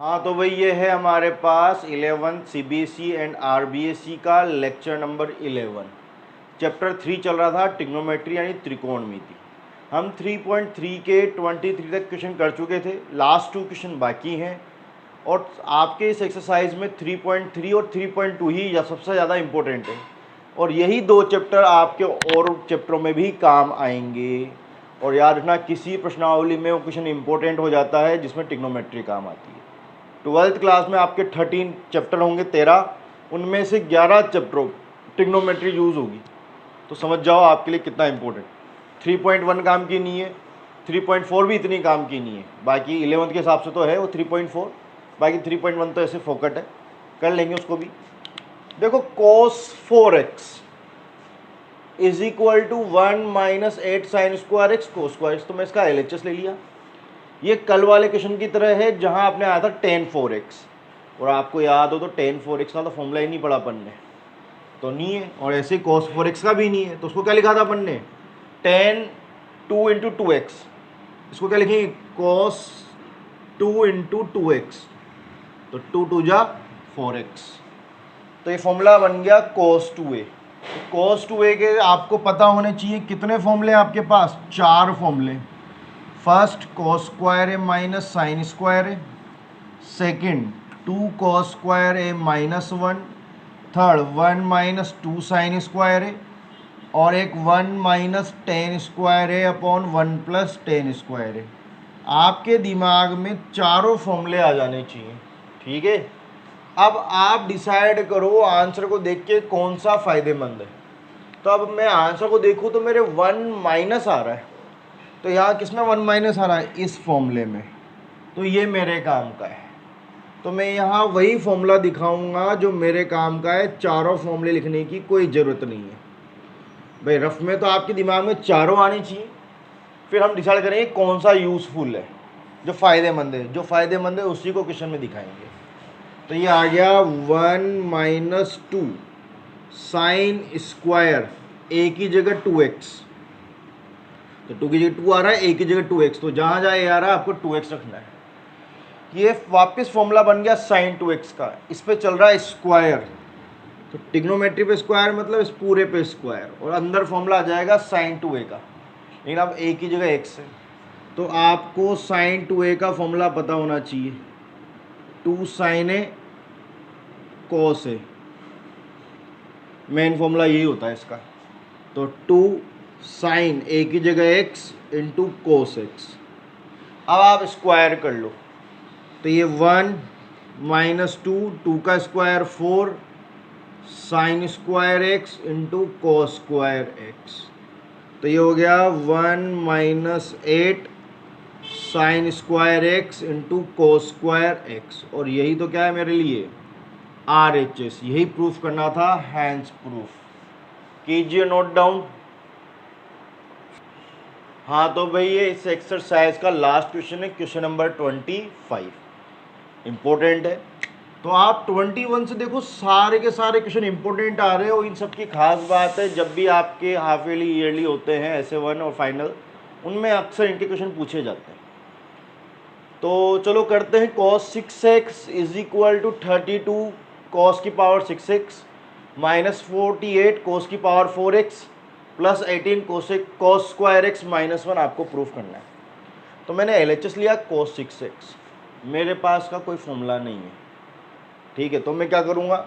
हाँ तो भाई ये है हमारे पास 11 सीबीएसई एंड आरबीएसई का लेक्चर नंबर 11। चैप्टर 3 चल रहा था ट्रिग्नोमेट्री यानी त्रिकोणमिति। हम 3.3 के 23 तक क्वेश्चन कर चुके थे, लास्ट 2 क्वेश्चन बाकी हैं। और आपके इस एक्सरसाइज में 3.3 और 3.2 ही सबसे ज़्यादा इम्पोर्टेंट है, और यही 2 चैप्टर आपके और चैप्टरों में भी काम आएंगे। और याद रखना, किसी प्रश्नावली में वो क्वेश्चन इंपॉर्टेंट हो जाता है जिसमें ट्रिग्नोमेट्री काम आती है। 12th क्लास में आपके 13 चैप्टर होंगे, 13, उनमें से 11 चैप्टरों ट्रिग्नोमेट्री यूज़ होगी। तो समझ जाओ आपके लिए कितना इंपॉर्टेंट। 3.1 काम की नहीं है, 3.4 भी इतनी काम की नहीं है, बाकी 11th के हिसाब से तो है वो 3.4, बाकी 3.1 तो ऐसे फोकट है, कर लेंगे उसको भी। देखो cos 4x is equal to 1 minus 8 sine square x cos square x. तो मैं इसका LHS ले लिया। ये कल वाले क्वेश्चन की तरह है जहां आपने आया था tan 4x, और आपको याद हो तो tan 4x का तो फॉर्मूला ही नहीं पढ़ा अपन ने, तो नहीं है। और ऐसे cos 4x का भी नहीं है, तो उसको क्या लिखा था अपन ने, tan 2 इंटू 2x। इसको क्या लिखेंगे, cos 2 इंटू 2x, तो 2 2 जा 4x। तो ये फॉर्मूला बन गया cos 2a। तो cos 2a के आपको पता होने चाहिए कितने फॉर्मूले आपके पास, 4 फॉर्मूले। First cos square A minus sine square A, second 2 cos square A minus 1, third 1 minus 2 sine square A, और एक 1 minus tan square A upon 1 plus tan square A. आपके दिमाग में चारों फॉर्मूले आ जाने चाहिए, ठीक है। अब आप डिसाइड करो आंसर को देख के कौन सा फायदेमंद है। तो अब मैं आंसर को देखूँ तो मेरे 1 माइनस आ रहा है, तो यहाँ किसमें 1 माइनस आ रहा है, इस फॉर्मूले में, तो ये मेरे काम का है। तो मैं यहाँ वही फॉर्मूला दिखाऊंगा जो मेरे काम का है, चारों फॉर्मूले लिखने की कोई ज़रूरत नहीं है भाई। रफ में तो आपके दिमाग में चारों आने चाहिए, फिर हम डिसाइड करेंगे कौन सा यूज़फुल है, जो फ़ायदेमंद है। जो फ़ायदेमंद है उसी को क्वेश्चन में दिखाएंगे। तो ये आ गया 1 माइनस 2 साइन स्क्वायर ए की जगह 2x, तो 2 की जगह 2 आ रहा है, ए की जगह 2x, तो जहाँ जहाँ ए आ रहा है आपको 2x रखना है। ये वापस फॉर्मूला बन गया साइन 2x का, इस पे चल रहा है स्क्वायर, तो ट्रिग्नोमेट्री पे स्क्वायर मतलब इस पूरे पे स्क्वायर, और अंदर फॉर्मूला आ जाएगा साइन 2a का, लेकिन अब a की जगह x है, तो आपको साइन 2a का फॉर्मूला पता होना चाहिए, 2 sign A cos A, main formula यही होता है इसका। तो 2 साइन ए की जगह x इंटू कोस एक्स। अब आप स्क्वायर कर लो, तो ये 1 माइनस 2 का square 4 sign square x into cos square x, तो ये हो गया 1 minus 8 sine square x into cos square x. और यही तो क्या है मेरे लिए, RHS, यही प्रूफ करना था, हैंस प्रूफ कीजिए नोट डाउन। हाँ तो भाई ये इस एक्सरसाइज का लास्ट क्वेश्चन है, क्वेश्चन नंबर 25, इम्पोर्टेंट है। तो आप 21 से देखो सारे के सारे क्वेश्चन इंपॉर्टेंट आ रहे हो। इन सब की खास बात है, जब भी आपके हाफ ईयरली ईयरली होते हैं ऐसे 1 और फाइनल, उनमें अक्सर इनके क्वेश्चन पूछे जाते हैं। तो चलो करते हैं। cos 6x is equal to 32 cos की पावर 6x माइनस 48 cos की power 4x plus 18 cos square x minus 1 आपको प्रूफ करना है। तो मैंने LHS लिया cos 6x, मेरे पास का कोई फॉर्मूला नहीं है, ठीक है। तो मैं क्या करूँगा,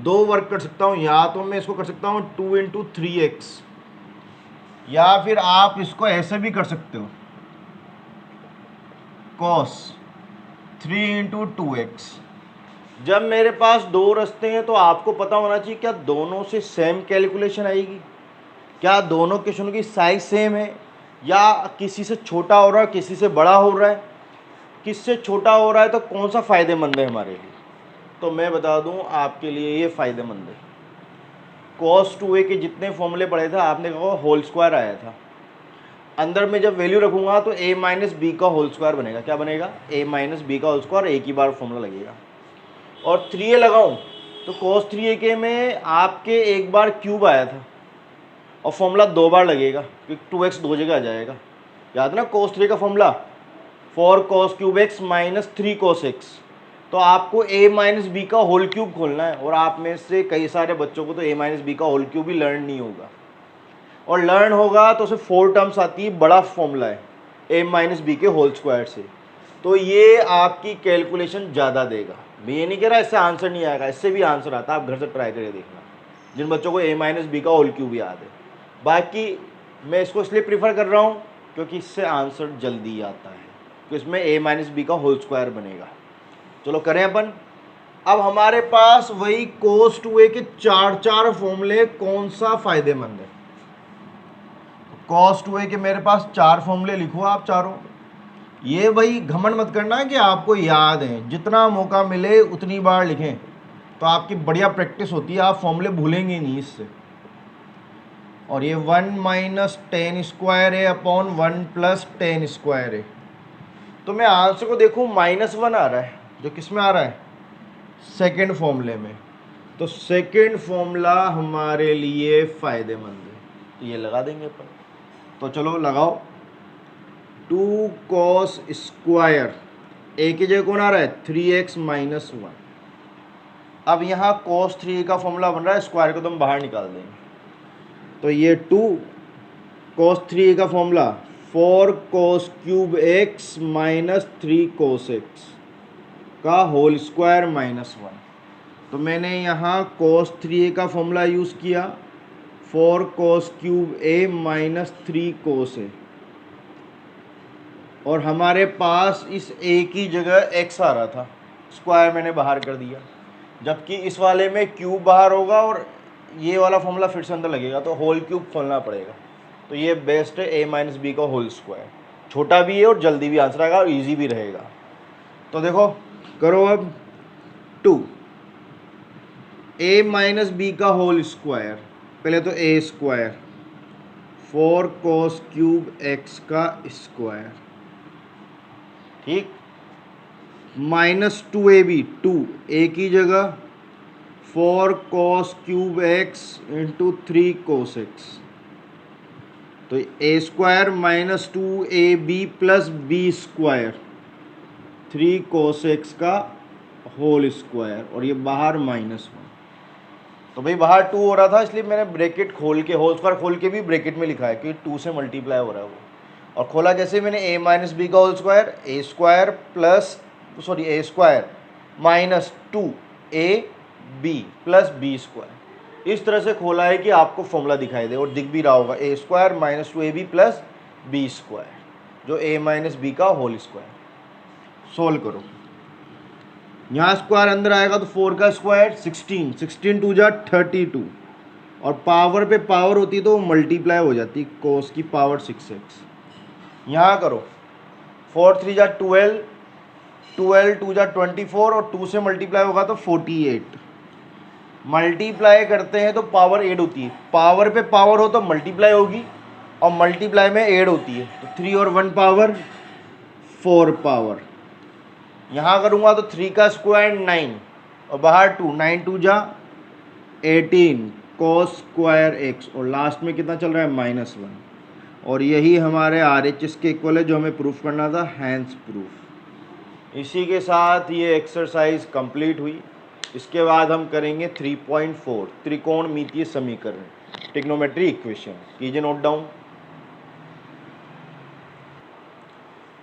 2 वर्क कर सकता हूँ, या तो मैं इसको कर सकता हूँ 2 इंटू 3x, या फिर आप इसको ऐसे भी कर सकते हो, cos 3 इंटू 2x। जब मेरे पास 2 रास्ते हैं तो आपको पता होना चाहिए क्या दोनों से सेम कैलकुलेशन आएगी, क्या दोनों क्वेश्चनों की साइज सेम है, या किसी से छोटा हो रहा है किसी से बड़ा हो रहा है। किससे छोटा हो रहा है तो कौन सा फ़ायदेमंद है हमारे लिए, तो मैं बता दूं आपके लिए ये फ़ायदेमंद है। cos 2a के जितने फॉर्मूले पढ़े थे आपने कहा होल स्क्वायर आया था, अंदर में जब वैल्यू रखूंगा तो a माइनस बी का होल स्क्वायर बनेगा। क्या बनेगा, a माइनस बी का होल स्क्वायर, एक ही बार फॉर्मूला लगेगा। और 3a लगाऊं तो cos 3a के में आपके एक बार क्यूब आया था, और फॉर्मूला 2 बार लगेगा क्योंकि 2x 2 जगह आ जाएगा। याद ना cos 3 का formula, 4 cos cube x minus 3 cos x. तो आपको a माइनस बी का होल क्यूब खोलना है, और आप में से कई सारे बच्चों को तो a माइनस बी का होल क्यूब भी लर्न नहीं होगा, और लर्न होगा तो सिर्फ 4 टर्म्स आती है, बड़ा फॉर्मूला है a माइनस बी के होल स्क्वायर से। तो ये आपकी कैलकुलेशन ज़्यादा देगा। मैं ये नहीं कह रहा इससे आंसर नहीं आएगा, इससे भी आंसर आता है, आप घर से ट्राई करके देखना जिन बच्चों को a माइनस बी का होल क्यूब याद है। बाकी मैं इसको इसलिए प्रीफर कर रहा हूँ क्योंकि इससे आंसर जल्दी आता है, तो इसमें a माइनस बी का होल स्क्वायर बनेगा। चलो करें अपन। अब हमारे पास वही cos 2a के चार फॉर्मूले, कौन सा फायदेमंद है। cos 2a के मेरे पास 4 फॉर्मूले, लिखो आप चारों। ये भाई घमंड मत करना कि आपको याद है, जितना मौका मिले उतनी बार लिखें, तो आपकी बढ़िया प्रैक्टिस होती है, आप फॉर्मूले भूलेंगे नहीं इससे। और ये 1 माइनस टेन स्क्वायर है अपॉन 1 प्लस टेन स्क्वायर है। तो मैं आंसर को देखूं, -1 आ रहा है, जो किस में आ रहा है, सेकेंड फॉर्मूले में। तो सेकेंड फॉर्मूला हमारे लिए फायदेमंद है, तो ये लगा देंगे अपन। तो चलो लगाओ, 2 cos स्क्वायर, ए की जगह कौन आ रहा है, 3x माइनस 1। अब यहाँ cos 3 का फॉर्मूला बन रहा है, स्क्वायर को तो हम बाहर निकाल देंगे। तो ये 2 cos 3 का formula 4 cos cube x minus 3 cos x का होल स्क्वायर माइनस 1। तो मैंने यहाँ cos 3 का फॉर्मूला यूज़ किया, 4 cos cube a minus 3 cos a, और हमारे पास इस a की जगह x आ रहा था, स्क्वायर मैंने बाहर कर दिया, जबकि इस वाले में क्यूब बाहर होगा और ये वाला फॉर्मूला फिर से अंदर लगेगा, तो होल क्यूब खोलना पड़ेगा। तो ये बेस्ट है a माइनस बी का होल स्क्वायर, छोटा भी है और जल्दी भी आंसर आएगा और इजी भी रहेगा। तो देखो करो अब, 2 a माइनस बी का होल स्क्वायर, पहले तो a square, 4 cos cube x का स्क्वायर, ठीक, माइनस 2ab, 2 a की जगह 4 cos cube x into 3 cos x। तो a square minus 2ab plus b square, 3 cos x का होल स्क्वायर, और ये बाहर -1। तो भाई बाहर 2 हो रहा था, इसलिए मैंने ब्रैकेट खोल के, होल स्क्वायर खोल के भी ब्रैकेट में लिखा है क्योंकि 2 से मल्टीप्लाई हो रहा है वो। और खोला जैसे मैंने a माइनस बी का whole square, a square plus a square minus 2ab plus b square, इस तरह से खोला है कि आपको फॉर्मूला दिखाई दे और दिख भी रहा होगा, a square minus 2ab plus b square, जो a माइनस बी का होल स्क्वायर। सोल्व करो, यहाँ स्क्वायर अंदर आएगा तो 4 का स्क्वायर 16, 16 टू जा 32, और पावर पे पावर होती तो मल्टीप्लाई हो जाती, कोस की पावर 6x। यहाँ करो, 4 3 जा 12, 12 2 जा 24, और 2 से मल्टीप्लाई होगा तो 48। मल्टीप्लाई करते हैं तो पावर ऐड होती है, पावर पे पावर हो तो मल्टीप्लाई होगी, और मल्टीप्लाई में ऐड होती है, तो 3 और 1 पावर 4 पावर। यहाँ करूँगा तो 3 का स्क्वायर 9, और बाहर 2, 9 2 जा 18 cos स्क्वायर x, और लास्ट में कितना चल रहा है, -1। और यही हमारे RHS के इक्वल है जो हमें प्रूफ करना था, हैंस प्रूफ। इसी के साथ ये एक्सरसाइज कंप्लीट हुई। इसके बाद हम करेंगे 3.4 त्रिकोणमितीय समीकरण, ट्रिग्नोमेट्री इक्वेशन, कीजिए नोट डाउन।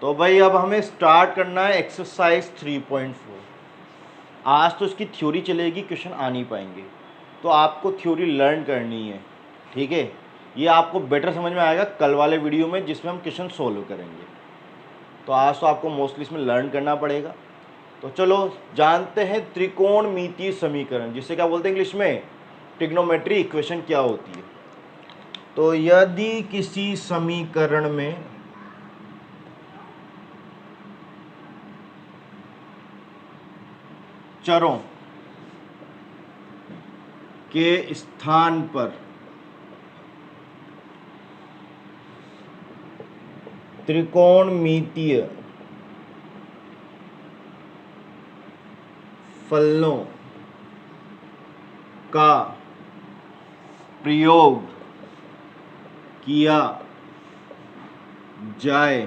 तो भाई अब हमें स्टार्ट करना है एक्सरसाइज 3.4। आज तो इसकी थ्योरी चलेगी, क्वेश्चन आ नहीं पाएंगे, तो आपको थ्योरी लर्न करनी है, ठीक है। ये आपको बेटर समझ में आएगा कल वाले वीडियो में जिसमें हम क्वेश्चन सोल्व करेंगे। तो आज तो आपको मोस्टली इसमें लर्न करना पड़ेगा। तो चलो जानते हैं त्रिकोणमितीय समीकरण, जिसे क्या बोलते हैं इंग्लिश में, ट्रिग्नोमेट्री इक्वेशन, क्या होती है। तो यदि किसी समीकरण में चरों के स्थान पर त्रिकोणमितीय फलनों का प्रयोग किया जाए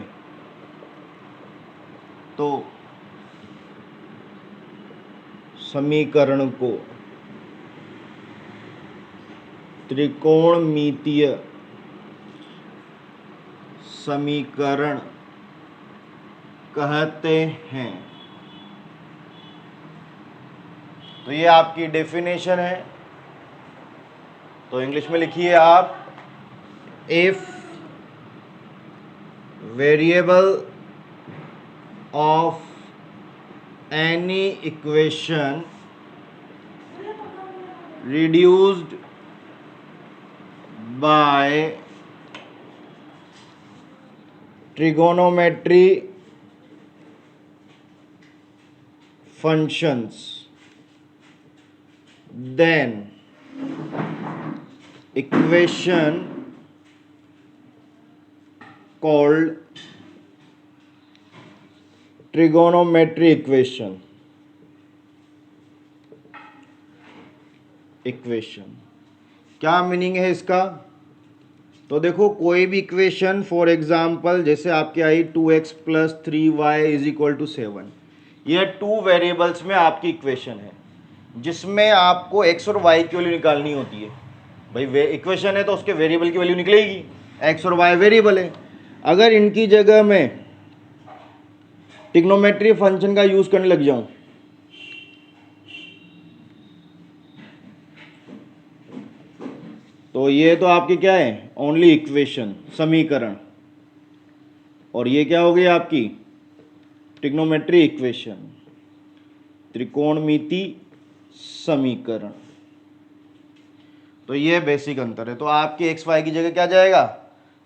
तो समीकरण को त्रिकोणमितीय समीकरण कहते हैं। तो ये आपकी डेफिनेशन है, तो इंग्लिश में लिखिए आप, if variable of any equation reduced by trigonometry functions, then equation called trigonometry equation क्या मीनिंग है इसका? तो देखो, कोई भी इक्वेशन, फॉर एग्जांपल जैसे आपकी आई 2x प्लस 3y इज इक्वल टू 7, यह 2 वेरिएबल्स में आपकी इक्वेशन है जिसमें आपको x और y की वैल्यू निकालनी होती है। भाई इक्वेशन है तो उसके वेरिएबल की वैल्यू निकलेगी, x और y वेरिएबल है। अगर इनकी जगह मैं ट्रिग्नोमेट्री फंक्शन का यूज करने लग जाऊं तो ये तो आपकी क्या है, ओनली इक्वेशन, समीकरण, और ये क्या हो गई आपकी ट्रिग्नोमेट्री इक्वेशन, त्रिकोणमिति समीकरण। तो ये बेसिक अंतर है। तो आपकी एक्स वाई की जगह क्या जाएगा,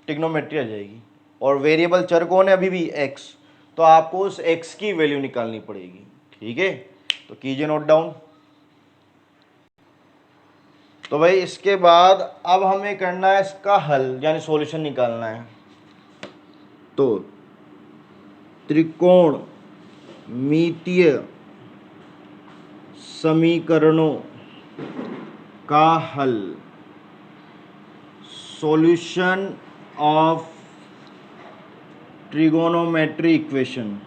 ट्रिग्नोमेट्री आ जाएगी, और वेरिएबल चर कौन है अभी भी, एक्स, तो आपको उस एक्स की वैल्यू निकालनी पड़ेगी। ठीक है, तो कीजिए नोट डाउन। तो भाई इसके बाद अब हमें करना है इसका हल, यानी सॉल्यूशन निकालना है। तो त्रिकोणमितीय समीकरणों का हल, सॉल्यूशन ऑफ ट्रिगोनोमेट्री इक्वेशन।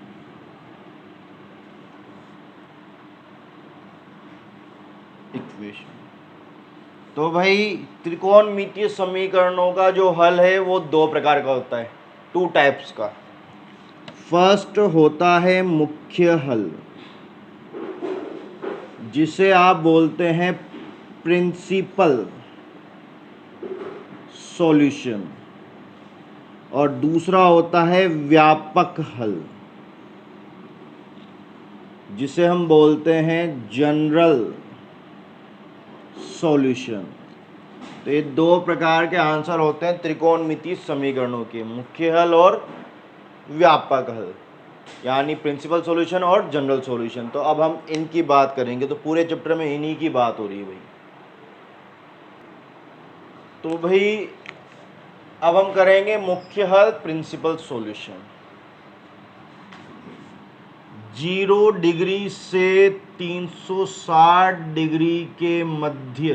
तो भाई त्रिकोणमितीय समीकरणों का जो हल है वो 2 प्रकार का होता है, 2 टाइप्स का। फर्स्ट होता है मुख्य हल, जिसे आप बोलते हैं प्रिंसिपल सॉल्यूशन, और दूसरा होता है व्यापक हल, जिसे हम बोलते हैं जनरल सॉल्यूशन। तो ये 2 प्रकार के आंसर होते हैं त्रिकोणमितीय समीकरणों के, मुख्य हल और व्यापक हल, यानी प्रिंसिपल सॉल्यूशन और जनरल सॉल्यूशन। तो अब हम इनकी बात करेंगे, तो पूरे चैप्टर में इन्हीं की बात हो रही है भाई। तो भाई अब हम करेंगे मुख्य हल, प्रिंसिपल सॉल्यूशन। 0 डिग्री से 360 डिग्री के मध्य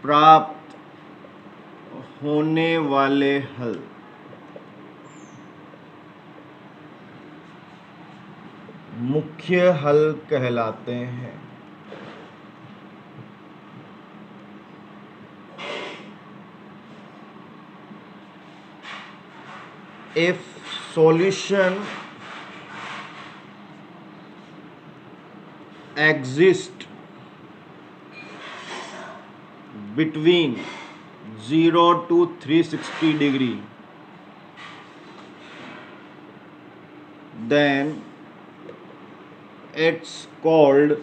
प्राप्त होने वाले हल मुख्य हल कहलाते हैं। If solution exists between 0 to 360 degree, then it's called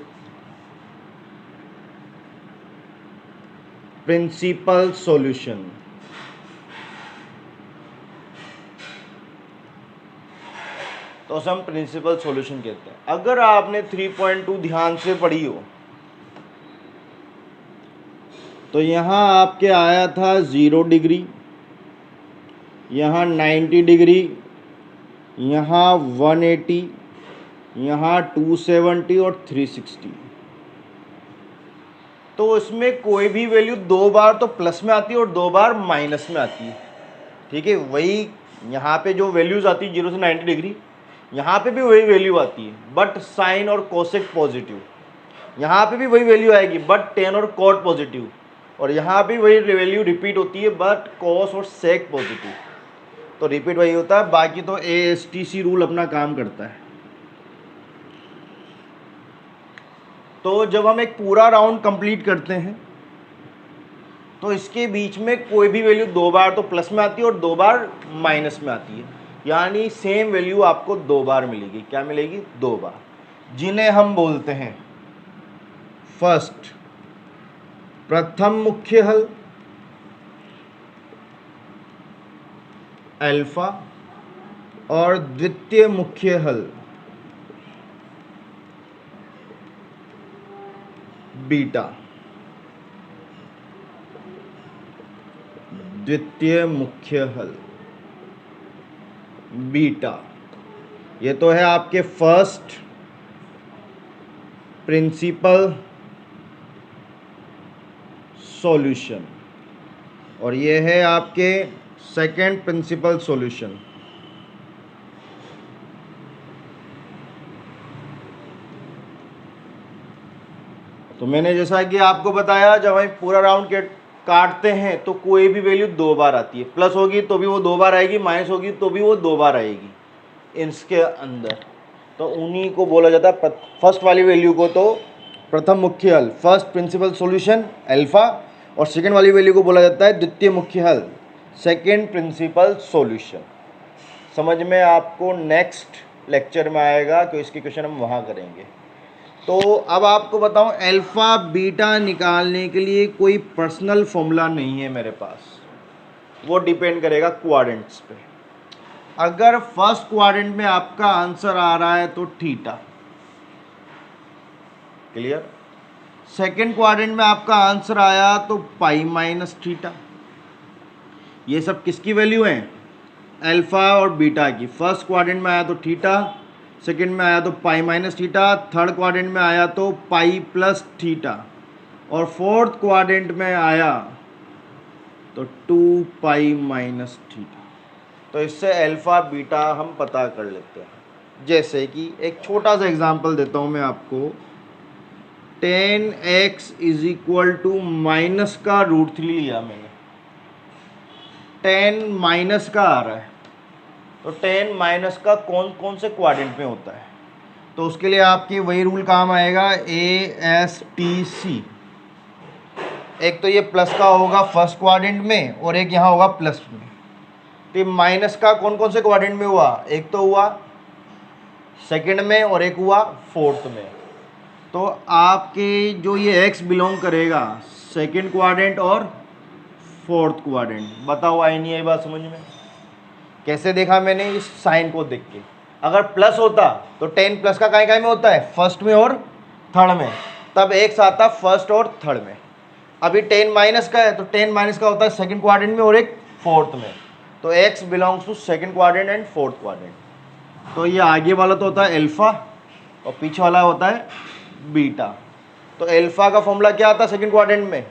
principal solution। तो उसे हम प्रिंसिपल सॉल्यूशन कहते हैं। अगर आपने 3.2 ध्यान से पढ़ी हो तो यहाँ आपके आया था 0 डिग्री, यहाँ 90 डिग्री, यहाँ 180, यहाँ 270 और 360। तो इसमें कोई भी वैल्यू 2 बार तो प्लस में आती है और 2 बार माइनस में आती है। ठीक है, वही यहाँ पे जो वैल्यूज आती है 0 से 90 डिग्री, यहाँ पे भी वही वैल्यू आती है बट साइन और कोसेक पॉजिटिव, यहाँ पे भी वही वैल्यू आएगी बट टेन और कॉट पॉजिटिव, और यहाँ भी वही वैल्यू रिपीट होती है बट कॉस और सेक पॉजिटिव। तो रिपीट वही होता है, बाकी तो ASTC रूल अपना काम करता है। तो जब हम एक पूरा राउंड कंप्लीट करते हैं तो इसके बीच में कोई भी वैल्यू 2 बार तो प्लस में आती है और 2 बार माइनस में आती है, यानी सेम वैल्यू आपको 2 बार मिलेगी। क्या मिलेगी? 2 बार, जिन्हें हम बोलते हैं फर्स्ट प्रथम मुख्य हल अल्फा और द्वितीय मुख्य हल बीटा। द्वितीय मुख्य हल बीटा, ये तो है आपके फर्स्ट प्रिंसिपल सॉल्यूशन और ये है आपके सेकंड प्रिंसिपल सॉल्यूशन। तो मैंने जैसा कि आपको बताया, जब हम पूरा राउंड काटते हैं तो कोई भी वैल्यू 2 बार आती है, प्लस होगी तो भी वो 2 बार आएगी, माइनस होगी तो भी वो 2 बार आएगी इसके अंदर। तो उन्हीं को बोला जाता है फर्स्ट वाली वैल्यू को तो प्रथम मुख्य हल, फर्स्ट प्रिंसिपल सॉल्यूशन अल्फा, और सेकेंड वाली वैल्यू को बोला जाता है द्वितीय मुख्य हल, सेकेंड प्रिंसिपल सॉल्यूशन। समझ में आपको नेक्स्ट लेक्चर में आएगा कि इसकी क्वेश्चन हम वहाँ करेंगे। तो अब आपको बताऊं, अल्फा बीटा निकालने के लिए कोई पर्सनल फॉर्मूला नहीं है मेरे पास, वो डिपेंड करेगा क्वाड्रेंट्स पे। अगर फर्स्ट क्वाड्रेंट में आपका आंसर आ रहा है तो थीटा, क्लियर। सेकंड क्वाड्रेंट में आपका आंसर आया तो पाई माइनस थीटा। ये सब किसकी वैल्यू है? अल्फा और बीटा की। फर्स्ट क्वाड्रेंट में आया तो थीटा, सेकेंड में आया तो pi minus theta, third quadrant में आया तो पाई प्लस थीटा, और फोर्थ क्वाड्रेंट में आया तो 2 पाई माइनस थीटा। तो इससे अल्फा बीटा हम पता कर लेते हैं। जैसे कि एक छोटा सा एग्जांपल देता हूं मैं आपको, 10x is equal to minus का √3 लिया मैंने, 10 माइनस का आ रहा है, तो 10 माइनस का कौन कौन से क्वाड्रेंट में होता है? तो उसके लिए आपके वही रूल काम आएगा, ASTC। एक तो ये प्लस का होगा फर्स्ट क्वाड्रेंट में और एक यहाँ होगा प्लस में। तो माइनस का कौन कौन से क्वाड्रेंट में हुआ? एक तो हुआ सेकंड में और एक हुआ फोर्थ में। तो आपके जो ये x बिलोंग करेगा सेकंड क्वाड्रेंट और फोर्थ क्वाड्रेंट। बताओ आई नहीं आई बात समझ में? कैसे देखा मैंने? इस साइन को देख के। अगर प्लस होता तो 10 प्लस का काय में होता है? फर्स्ट में और थर्ड में, तब x आता फर्स्ट और थर्ड में। अभी 10 माइनस का है तो 10 माइनस का होता है सेकंड क्वाड्रेंट में और एक फोर्थ में। तो x belongs to second quadrant and fourth quadrant. तो ये आगे वाला तो होता है अल्फा और पीछे वाला होता है बीटा। तो अल्फा का फॉर्मूला क्या आता है सेकंड क्वाड्रेंट में?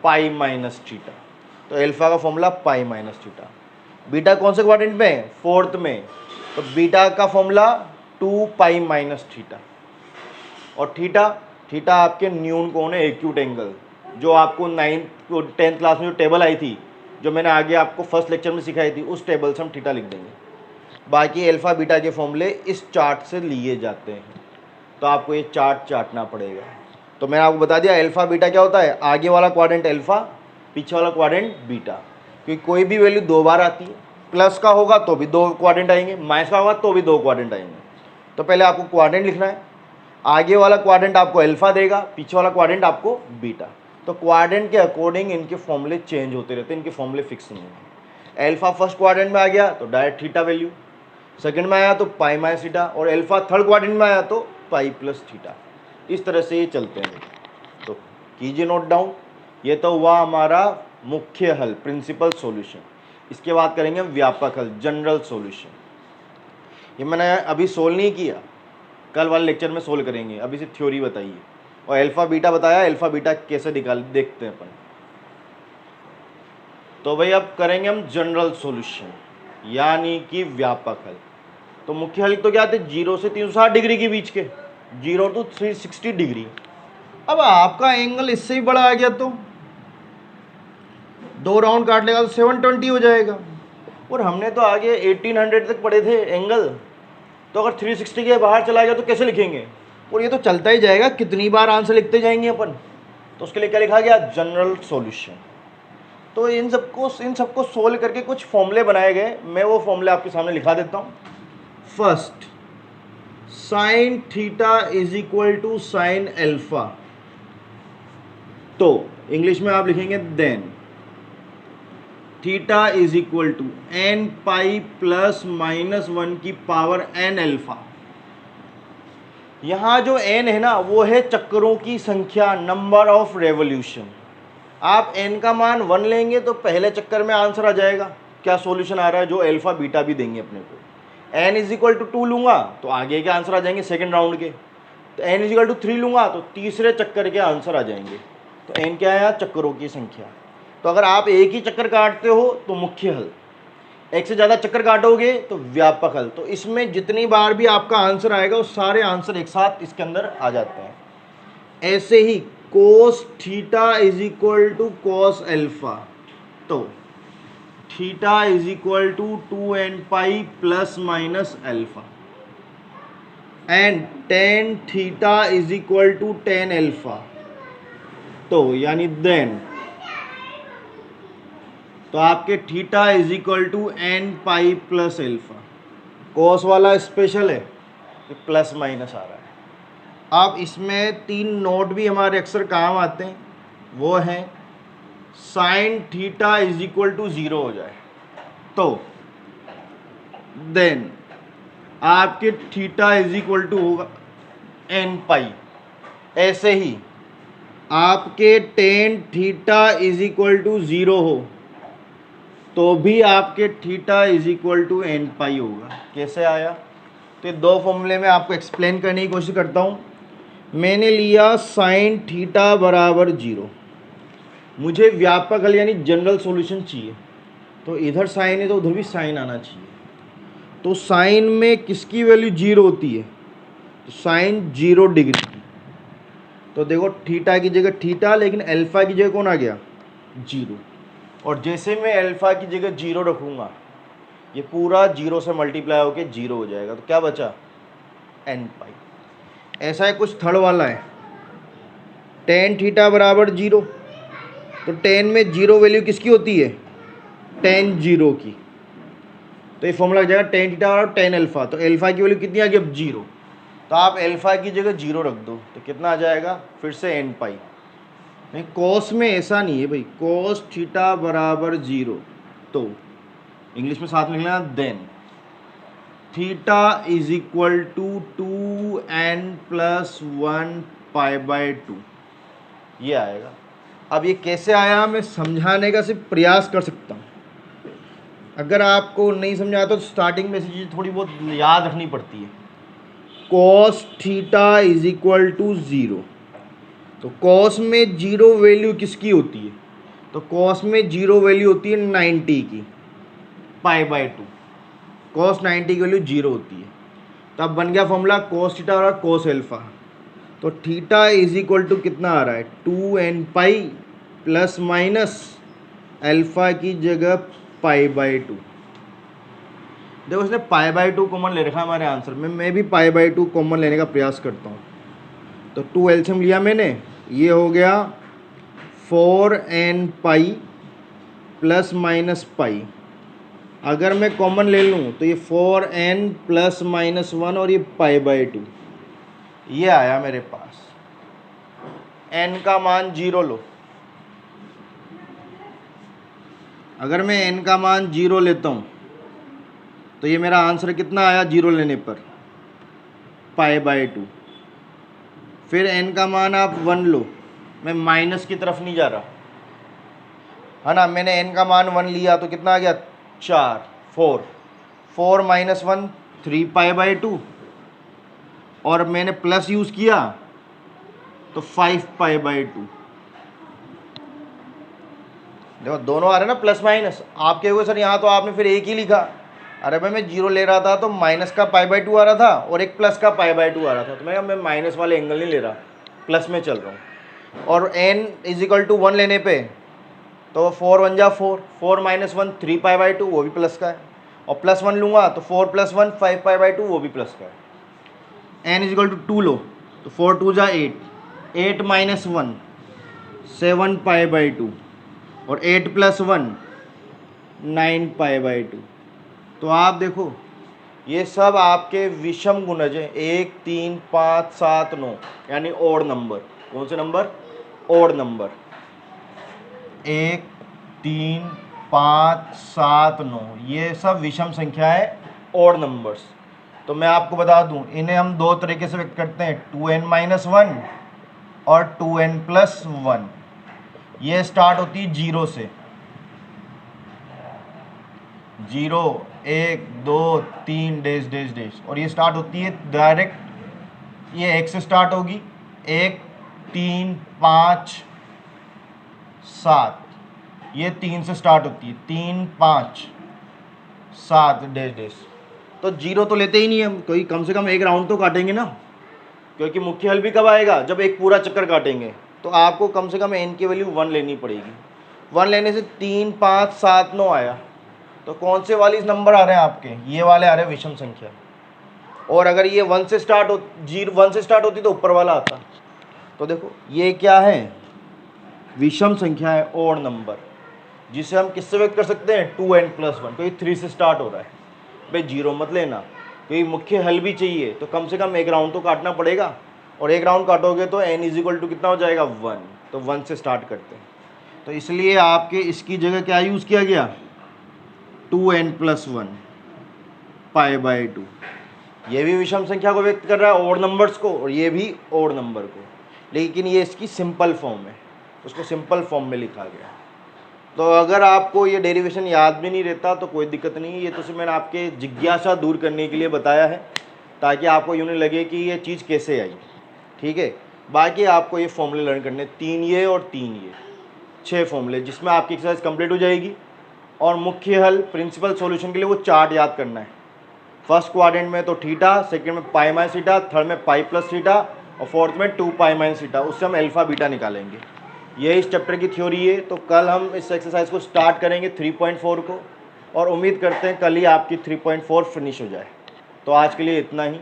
Pi minus theta. तो अल्फा का formula pi minus theta. Beta कौन से क्वाड्रेंट में? फोर्थ में। तो बीटा का फॉर्मूला 2 पाई माइनस थीटा। और थीटा, थीटा आपके न्यून कोण है, एक्यूट एंगल, जो आपको 9th 10th क्लास में जो टेबल आई थी, जो मैंने आगे आपको फर्स्ट लेक्चर में सिखाई थी, उस टेबल से हम थीटा लिख देंगे। बाकी अल्फा बीटा के फॉर्मूले इस चार्ट से लिए जाते हैं, तो आपको ये चार्ट चाटना पड़ेगा। तो मैंने आपको बता दिया अल्फा बीटा क्या होता है। आगे वाला क्वाड्रेंट अल्फा, पीछे वाला क्वाड्रेंट बीटा। क्योंकि कोई भी वैल्यू 2 बार आती है, प्लस का होगा तो भी 2 क्वाड्रेंट आएंगे, माइनस का होगा तो भी 2 क्वाड्रेंट आएंगे। तो पहले आपको क्वाड्रेंट लिखना है। आगे वाला क्वाड्रेंट आपको अल्फा देगा, पीछे वाला क्वाड्रेंट आपको बीटा। तो क्वाड्रेंट के अकॉर्डिंग इनके फॉर्मूले चेंज होते रहते हैं, इनके फॉर्मूले फिक्स नहीं है। अल्फा फर्स्ट क्वाड्रेंट में आ गया तो डायरेक्ट थीटा वैल्यू, सेकंड में आया तो पाई माइनस थीटा, और अल्फा थर्ड क्वाड्रेंट में आया तो पाई प्लस थीटा। इस तरह से ये चलते हैं। तो कीजिए नोट डाउन। ये तो हुआ हमारा मुख्य हल, प्रिंसिपल सॉल्यूशन। इसके बाद करेंगे हम व्यापक हल, जनरल सॉल्यूशन। ये मैंने अभी सोल्व नहीं किया, कल वाले लेक्चर में सोल्व करेंगे। अभी से थ्योरी बताइए और अल्फा बीटा बताया, अल्फा बीटा कैसे निकाल देखते हैं अपन। तो भाई अब करेंगे हम जनरल सॉल्यूशन। यानी कि व्यापक हल। तो मुख्य हल तो क्या थे, 0 से 360 डिग्री के बीच के, 0 to 360 डिग्री। अब आपका एंगल इससे ही बड़ा आ गया तो 2 राउंड काट लेगा तो 720 हो जाएगा। और हमने तो आगे 1800 तक पढ़े थे एंगल, तो अगर 360 के बाहर चला गया तो कैसे लिखेंगे? और ये तो चलता ही जाएगा, कितनी बार आंसर लिखते जाएंगे अपन। तो उसके लिए क्या लिखा गया, जनरल सॉल्यूशन। तो इन सबको सोल्व करके कुछ फॉर्मूले बनाए गए, मैं वो फॉर्मूले आपके सामने लिखा देता हूँ। First, sine theta is equal to sine alpha. तो इंग्लिश में आप लिखेंगे then theta is equal to n pi plus minus 1 की पावर एन एल्फा। यहां जो एन है ना, वो है चक्करों की संख्या, नंबर ऑफ रेवोल्यूशन। आप एन का मान 1 लेंगे तो पहले चक्कर में आंसर आ जाएगा, क्या सॉल्यूशन आ रहा है, जो अल्फा बीटा भी देंगे अपने को। एन इज इक्वल टू 2 लूंगा तो आगे के आंसर आ जाएंगे सेकेंड राउंड के। तो एन इज इक्वल टू 3 लूंगा तो तीसरे चक्कर के आंसर आ जाएंगे। तो एन क्या है यहाँ, चक्करों की संख्या। तो अगर आप एक ही चक्कर काटते हो तो मुख्य हल, एक से ज़्यादा चक्कर काटोगे तो व्यापक हल। तो इसमें जितनी बार भी आपका आंसर आएगा वो सारे आंसर एक साथ इसके अंदर आ जाते हैं। ऐसे ही cos theta is equal to cos alpha. तो theta is equal to 2n pi plus minus alpha and tan theta is equal to tan alpha. तो यानी देन, तो आपके theta is equal to n pi plus alpha. Cos वाला special है, plus minus आ रहा है। अब इसमें 3 नोट भी हमारे अक्सर काम आते हैं, वो हैं sine theta is equal to 0 हो जाए तो देन आपके थीटा इज इक्वल टू होगा एन पाई। ऐसे ही आपके tan theta is equal to 0 हो तो भी आपके theta is equal to n pi होगा। कैसे आया? तो ये 2 फॉर्मूले में आपको एक्सप्लेन करने की कोशिश करता हूँ। मैंने लिया साइन थीटा बराबर 0, मुझे व्यापक हल यानी जनरल सॉल्यूशन चाहिए, तो इधर साइन है तो उधर भी साइन आना चाहिए। तो साइन में किसकी वैल्यू 0 होती है? तो साइन 0 डिग्री की। तो देखो थीटा की जगह थीटा, लेकिन अल्फा की जगह कौन आ गया? 0। और जैसे मैं अल्फा की जगह 0 रखूँगा, ये पूरा 0 से मल्टीप्लाई होकर 0 हो जाएगा। तो क्या बचा? एन पाई। ऐसा है कुछ थर्ड वाला है, टेन थीटा बराबर 0। तो टेन में 0 वैल्यू किसकी होती है? टेन 0 की। तो ये फॉर्मूला लग जाएगा टेन थीटा बराबर टेन अल्फा। तो अल्फा की वैल्यू कितनी आ गई अब? 0। तो आप अल्फा की जगह 0 रख दो तो कितना आ जाएगा? फिर से एन पाई। नहीं, कॉस में ऐसा नहीं है भाई, कॉस थीटा बराबर 0। तो इंग्लिश में साथ में लिखना then theta is equal to 2n plus 1 pi by 2, ये आएगा। अब ये कैसे आया मैं समझाने का सिर्फ प्रयास कर सकता हूँ। अगर आपको नहीं समझ आता तो स्टार्टिंग में से चीज़ थोड़ी बहुत याद रखनी पड़ती है। Cos theta is equal to 0। तो कॉस में 0 वैल्यू किसकी होती है? तो कॉस में 0 वैल्यू होती है 90 की, पाई बाय 2। कॉस 90 की वैल्यू 0 होती है। तो अब बन गया फॉर्मूला कॉस थीटा और कॉस एल्फा। तो थीटा इज इक्वल टू कितना आ रहा है? 2n pi plus minus alpha की जगह पाई बाय 2। देखो इसने पाई बाय 2 कॉमन ले रखा है हमारे आंसर में, मैं भी पाई बाय 2 कॉमन लेने का प्रयास करता हूँ। तो 2 एल्सियम लिया मैंने, ये हो गया 4n पाई प्लस माइनस पाई। अगर मैं कॉमन ले लूँ तो ये 4n प्लस माइनस 1 और ये पाई बाय 2, ये आया मेरे पास। n का मान 0 लो। अगर मैं n का मान 0 लेता हूँ तो ये मेरा आंसर कितना आया 0 लेने पर? पाई बाय 2। फिर n का मान आप 1 लो, मैं माइनस की तरफ नहीं जा रहा है ना। मैंने n का मान 1 लिया तो कितना आ गया? 4 4 माइनस 1 3 पाई बाय 2, और मैंने प्लस यूज़ किया तो 5 पाई बाय 2। देखो दोनों आ रहे हैं ना प्लस माइनस। आपके हुए सर यहाँ तो आपने फिर एक ही लिखा, अरे भाई मैं जीरो ले रहा था तो माइनस का π/2 आ रहा था और एक प्लस का π/2 आ रहा था, तो मैं माइनस वाले एंगल नहीं ले रहा, प्लस में चल रहा हूँ। और n इजिकल टू 1 लेने पे तो 4 1 जा 4, 4 माइनस 1 3 π/2 वो भी प्लस का है, और प्लस 1 लूँगा तो 4 प्लस 1 5 π/2 वो भी प्लस का है। n इजिकल टू 2 लो तो 4 2 जा 8, 8 माइनस 1 7 π/2 और 8 प्लस 1 9 π/2। तो आप देखो ये सब आपके विषम गुणज हैं, 1 3 5 7 9, यानी ओड नंबर। कौन से नंबर? Odd number. 1 3 5 7 9 ये सब विषम संख्या है, ओड नंबर्स। तो मैं आपको बता दूं, इन्हें हम दो तरीके से व्यक्त करते हैं, 2n-1 और 2n+1। ये स्टार्ट होती है 0 से, 0 1 2 3 डैश डैश डैश, और ये स्टार्ट होती है डायरेक्ट, ये 1 से स्टार्ट होगी, 1 3 5 7, ये 3 से स्टार्ट होती है, 3 5 7 डैश डैश। तो 0 तो लेते ही नहीं हम, कोई कम से कम एक राउंड तो काटेंगे ना, क्योंकि मुख्य हल भी कब आएगा? जब एक पूरा चक्कर काटेंगे। तो आपको कम से कम n की वैल्यू 1 लेनी पड़ेगी। 1 लेने से 3 5 7 9 आया, तो कौन से वाले नंबर आ रहे हैं आपके? ये वाले आ रहे हैं विषम संख्या। और अगर ये 1 से स्टार्ट हो, 1 से स्टार्ट होती तो ऊपर वाला आता। तो देखो ये क्या है? विषम संख्या है, ओड नंबर, जिसे हम किससे व्यक्त कर सकते हैं? 2n+1। कोई 3 से स्टार्ट हो रहा है भाई, 0 मत लेना, क्योंकि मुख्य हल भी चाहिए, तो कम से कम एक राउंड तो काटना पड़ेगा, और एक राउंड काटोगे तो n इजिकल टू कितना हो जाएगा? 1। तो 1 से स्टार्ट करते हैं, तो इसलिए आपके इसकी जगह क्या यूज़ किया गया? 2n+1 π/2। ये भी विषम संख्या को व्यक्त कर रहा है, ओड नंबर्स को, और ये भी ओड नंबर को, लेकिन ये इसकी सिंपल फॉर्म है, उसको सिंपल फॉर्म में लिखा गया। तो अगर आपको ये डेरिवेशन याद भी नहीं रहता तो कोई दिक्कत नहीं है, ये तो सिर्फ मैंने आपके जिज्ञासा दूर करने के लिए बताया है, ताकि आपको यूँ नहीं लगे कि ये चीज़ कैसे आई। ठीक है, बाकी आपको ये फॉर्मूले लर्न करने, 3 ये और 3 ये, 6 फॉर्मूले, जिसमें आपकी एक्सरसाइज कंप्लीट हो जाएगी। और मुख्य हल प्रिंसिपल सॉल्यूशन के लिए वो चार्ट याद करना है। फर्स्ट क्वाड्रेंट में तो थीटा, सेकंड में π-θ, थर्ड में π+θ, और फोर्थ में 2π-θ, उससे हम अल्फा बीटा निकालेंगे। ये इस चैप्टर की थ्योरी है। तो कल हम इस एक्सरसाइज को स्टार्ट करेंगे 3.4 को, और उम्मीद करते हैं कल ही आपकी 3.4 फिनिश हो जाए। तो आज के लिए इतना ही।